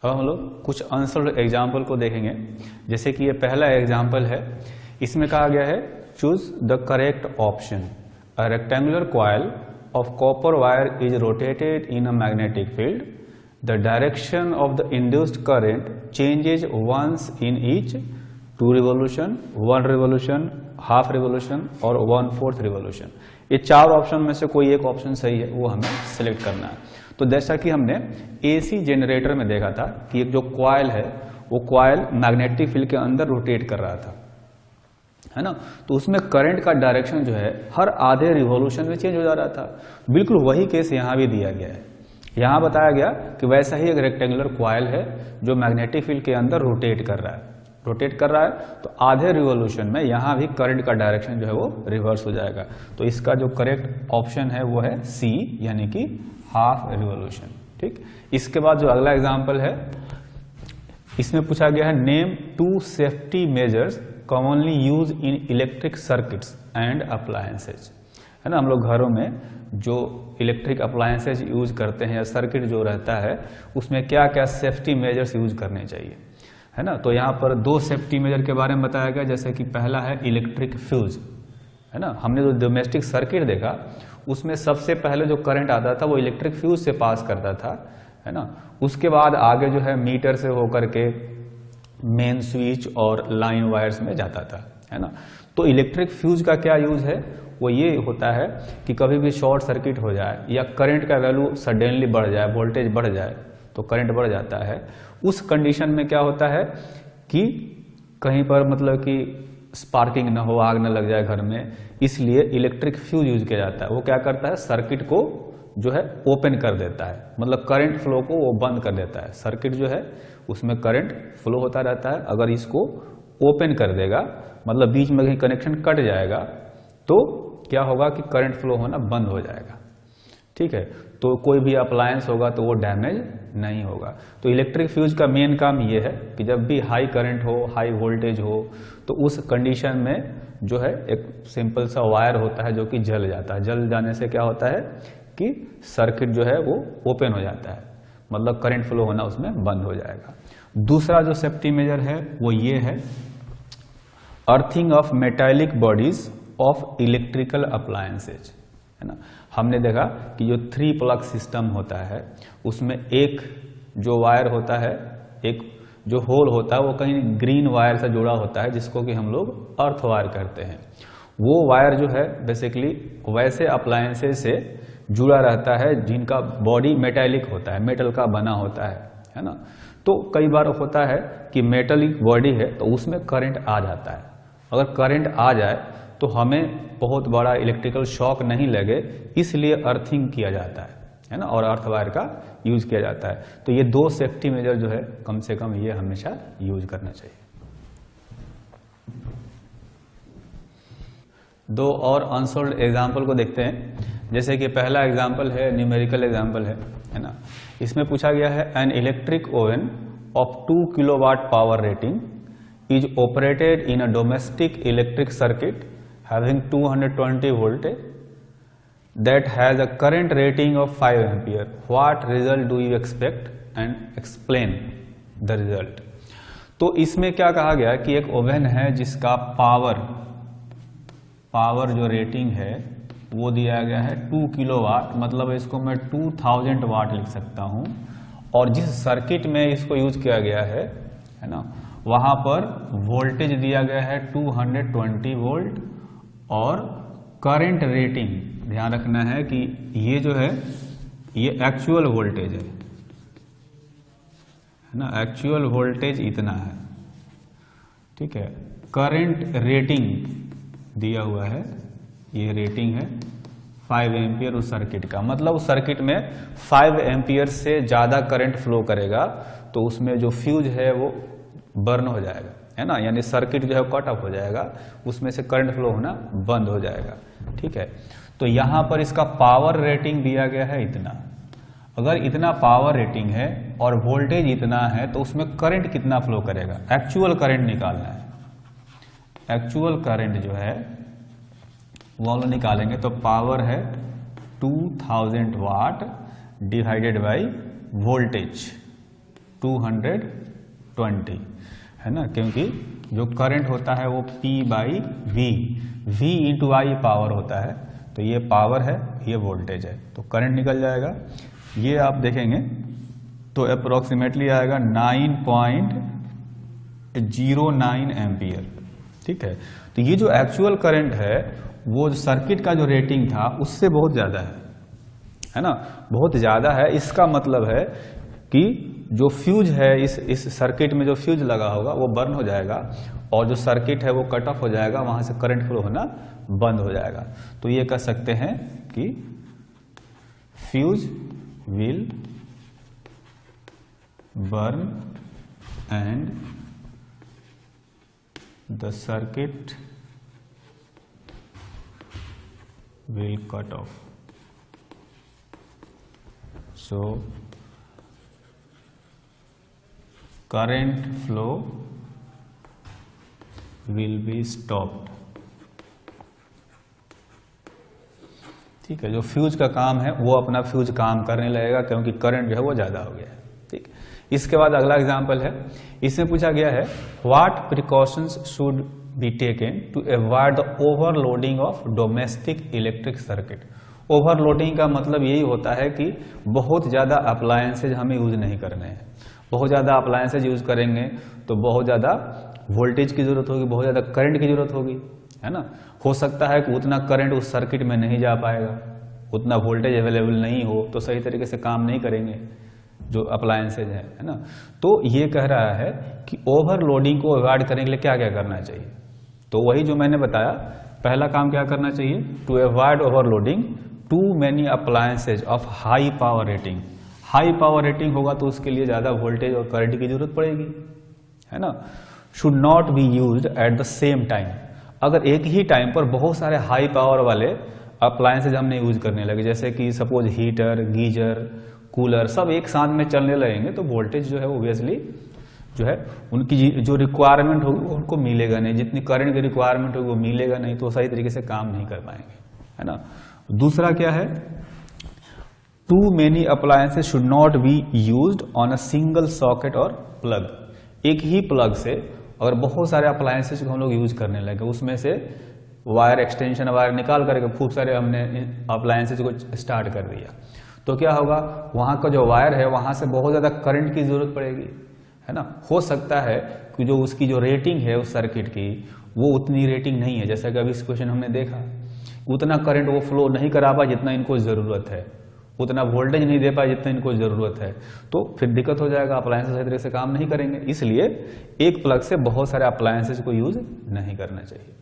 अब हम लोग कुछ अनसॉल्व्ड एग्जाम्पल को देखेंगे। जैसे कि ये पहला एग्जाम्पल है, इसमें कहा गया है choose the correct option. A rectangular coil of copper wire is rotated in a magnetic field. The direction of the induced current changes once in each 2 revolution, 1 revolution, half revolution और 1/4 revolution. ये 4 option में से कोई एक option सही है, वो हमें सिलेक्ट करना है। तो जैसा कि हमने एसी जनरेटर में देखा था कि एक जो कॉइल है वो कॉइल मैग्नेटिक फील्ड के अंदर रोटेट कर रहा था, है ना। तो उसमें करंट का डायरेक्शन जो है हर आधे रिवॉल्यूशन में चेंज हो जा रहा था। बिल्कुल वही केस यहाँ भी दिया गया है। यहाँ बताया गया कि वैसा ही एक रेक्टेंगुलर कॉइल है जो मैग्नेटिक फील्ड के अंदर रोटेट कर रहा है, तो आधे रिवॉल्यूशन में यहाँ भी करंट का डायरेक्शन जो है वो रिवर्स हो जाएगा। तो इसका जो करेक्ट ऑप्शन है वो है सी, यानी कि हाफ रिवॉल्यूशन। ठीक, इसके बाद जो अगला एग्जांपल है, इसमें पूछा गया है name 2 safety measures commonly use in electric circuits and appliances. है ना, हम लोग घरों में जो इलेक्ट्रिक अप्लायंसेज यूज करते हैं या सर्किट जो रहता है उसमें क्या क्या सेफ्टी मेजर्स यूज करने चाहिए, है ना। तो यहाँ पर 2 सेफ्टी मेजर के बारे में बताया गया। जैसे कि पहला है इलेक्ट्रिक फ्यूज, है ना। हमने जो डोमेस्टिक सर्किट देखा उसमें सबसे पहले जो करंट आता था वो इलेक्ट्रिक फ्यूज से पास करता था, है ना। उसके बाद आगे जो है मीटर से होकर के मेन स्विच और लाइन वायर्स में जाता था, है ना। तो इलेक्ट्रिक फ्यूज का क्या यूज है, वो ये होता है कि कभी भी शॉर्ट सर्किट हो जाए या करंट का वैल्यू सडनली बढ़ जाए, वोल्टेज बढ़ जाए तो करंट बढ़ जाता है। उस कंडीशन में क्या होता है कि कहीं पर मतलब कि स्पार्किंग ना हो, आग ना लग जाए घर में, इसलिए इलेक्ट्रिक फ्यूज यूज किया जाता है। वो क्या करता है, सर्किट को जो है ओपन कर देता है, मतलब करंट फ्लो को वो बंद कर देता है। सर्किट जो है उसमें करंट फ्लो होता रहता है, अगर इसको ओपन कर देगा मतलब बीच में कहीं कनेक्शन कट जाएगा तो क्या होगा कि करंट फ्लो होना बंद हो जाएगा। ठीक है, तो कोई भी अप्लायंस होगा तो वो डैमेज नहीं होगा। तो इलेक्ट्रिक फ्यूज का मेन काम ये है कि जब भी हाई करंट हो, हाई वोल्टेज हो, तो उस कंडीशन में जो है एक सिंपल सा वायर होता है जो कि जल जाता है। जल जाने से क्या होता है कि सर्किट जो है वो ओपन हो जाता है, मतलब करंट फ्लो होना उसमें बंद हो जाएगा। दूसरा जो सेफ्टी मेजर है वो ये है earthing of metallic bodies of electrical appliances, है ना। हमने देखा कि जो 3 प्लग सिस्टम होता है उसमें एक जो वायर होता है, एक जो होल होता है वो कहीं ग्रीन वायर से जुड़ा होता है जिसको कि हम लोग अर्थ वायर कहते हैं। वो वायर जो है बेसिकली वैसे अप्लायंसेज से जुड़ा रहता है जिनका बॉडी मेटालिक होता है, मेटल का बना होता है ना। तो कई बार होता है कि मेटालिक बॉडी है तो उसमें करंट आ जाता है। अगर करंट आ जाए तो हमें बहुत बड़ा इलेक्ट्रिकल शॉक नहीं लगे, इसलिए अर्थिंग किया जाता है ना, और अर्थ वायर का यूज किया जाता है। तो ये 2 सेफ्टी मेजर जो है कम से कम ये हमेशा यूज करना चाहिए। 2 और अनसॉल्व्ड एग्जाम्पल को देखते हैं। जैसे कि पहला एग्जाम्पल है न्यूमेरिकल एग्जाम्पल है ना। इसमें पूछा गया है an electric oven of 2 kilowatt power rating is operated in a domestic electric circuit having 220 voltage that has a current rating of 5 ampere. What result do you expect and explain the result? तो इसमें क्या कहा गया कि एक oven है जिसका power जो रेटिंग है वो दिया गया है 2 किलोवाट, मतलब इसको मैं 2000 वाट लिख सकता हूं। और जिस सर्किट में इसको यूज किया गया है ना, वहां पर वोल्टेज दिया गया है 220 वोल्ट और करंट रेटिंग, ध्यान रखना है कि ये जो है ये एक्चुअल वोल्टेज है ना, एक्चुअल वोल्टेज इतना है। ठीक है, करंट रेटिंग दिया हुआ है, ये रेटिंग है 5 एम्पियर उस सर्किट का, मतलब उस सर्किट में 5 एम्पियर से ज्यादा करंट फ्लो करेगा तो उसमें जो फ्यूज है वो बर्न हो जाएगा, है ना, यानी सर्किट जो है कट ऑफ हो जाएगा, उसमें से करंट फ्लो होना बंद हो जाएगा। ठीक है, तो यहां पर इसका पावर रेटिंग दिया गया है इतना। अगर इतना पावर रेटिंग है और वोल्टेज इतना है तो उसमें करंट कितना फ्लो करेगा, एक्चुअल करंट निकालना है। एक्चुअल करंट जो है वो हम निकालेंगे तो पावर है 2000 वाट डिवाइडेड बाई वोल्टेज, 220 है ना, क्योंकि जो करंट होता है वो P/V, V इंटू आई पावर होता है, तो ये पावर है, ये वोल्टेज है, तो करंट निकल जाएगा। ये आप देखेंगे तो अप्रोक्सीमेटली आएगा 9.09 एम्पियर। ठीक है, तो ये जो एक्चुअल करंट है वो सर्किट का जो रेटिंग था उससे बहुत ज़्यादा है ना, बहुत ज़्यादा है। इसका मतलब है कि जो फ्यूज है इस सर्किट में जो फ्यूज लगा होगा वो बर्न हो जाएगा और जो सर्किट है वो कट ऑफ हो जाएगा, वहाँ से करंट फ्लो होना बंद हो जाएगा। तो ये कह सकते हैं कि fuse will burn and the circuit will cut off. So current flow will be stopped. ठीक है, जो फ्यूज का काम है वो अपना फ्यूज काम करने लगेगा क्योंकि करंट जो है वो ज्यादा हो गया है। ठीक, इसके बाद अगला एग्जांपल है, इसमें पूछा गया है what precautions should be taken to avoid the overloading of domestic electric circuit। Overloading का मतलब यही होता है कि बहुत ज़्यादा अप्लायंसेज हमें यूज नहीं करने हैं। बहुत ज़्यादा अप्लायंसेज यूज करेंगे तो बहुत ज़्यादा वोल्टेज की जरूरत होगी, बहुत ज़्यादा करंट की जरूरत होगी, है ना। हो सकता है कि उतना करंट उस सर्किट में नहीं जा पाएगा, उतना वोल्टेज अवेलेबल नहीं हो तो सही तरीके से काम नहीं करेंगे जो अप्लायंसेज है ना। तो ये कह रहा है कि ओवरलोडिंग को अवॉइड करने के लिए क्या क्या करना चाहिए। तो वही जो मैंने बताया, पहला काम क्या करना चाहिए, to avoid overloading too many appliances of high power rating. High power rating होगा तो उसके लिए ज्यादा वोल्टेज और करंट की जरूरत पड़ेगी, है ना। Should not be used at the same time. अगर एक ही टाइम पर बहुत सारे हाई पावर वाले अप्लायंसेज हमने यूज करने लगे, जैसे कि सपोज हीटर, गीजर, कूलर, सब एक साथ में चलने लगेंगे तो वोल्टेज जो है ओब्वियसली जो है उनकी जो रिक्वायरमेंट होगी उनको मिलेगा नहीं, जितनी करंट की रिक्वायरमेंट होगी वो मिलेगा नहीं, तो सही तरीके से काम नहीं कर पाएंगे, है ना। दूसरा क्या है, too many appliances should not be used on a single socket और प्लग। एक ही प्लग से अगर बहुत सारे अप्लायंसेज को हम लोग यूज करने लगे, उसमें से वायर एक्सटेंशन वायर निकाल करके खूब सारे हमने अप्लायंसेज को स्टार्ट कर दिया, तो क्या होगा, वहां का जो वायर है वहां से बहुत ज्यादा करंट की जरूरत पड़ेगी, है ना। हो सकता है कि जो उसकी जो रेटिंग है उस सर्किट की वो उतनी रेटिंग नहीं है, जैसा कि अभी इस क्वेश्चन हमने देखा, उतना करंट वो फ्लो नहीं करा पाए जितना इनको जरूरत है, उतना वोल्टेज नहीं दे पाए जितना इनको जरूरत है, तो फिर दिक्कत हो जाएगा, अप्लायंसेज सही तरीके से काम नहीं करेंगे। इसलिए एक प्लग से बहुत सारे अप्लायंसेज को यूज नहीं करना चाहिए।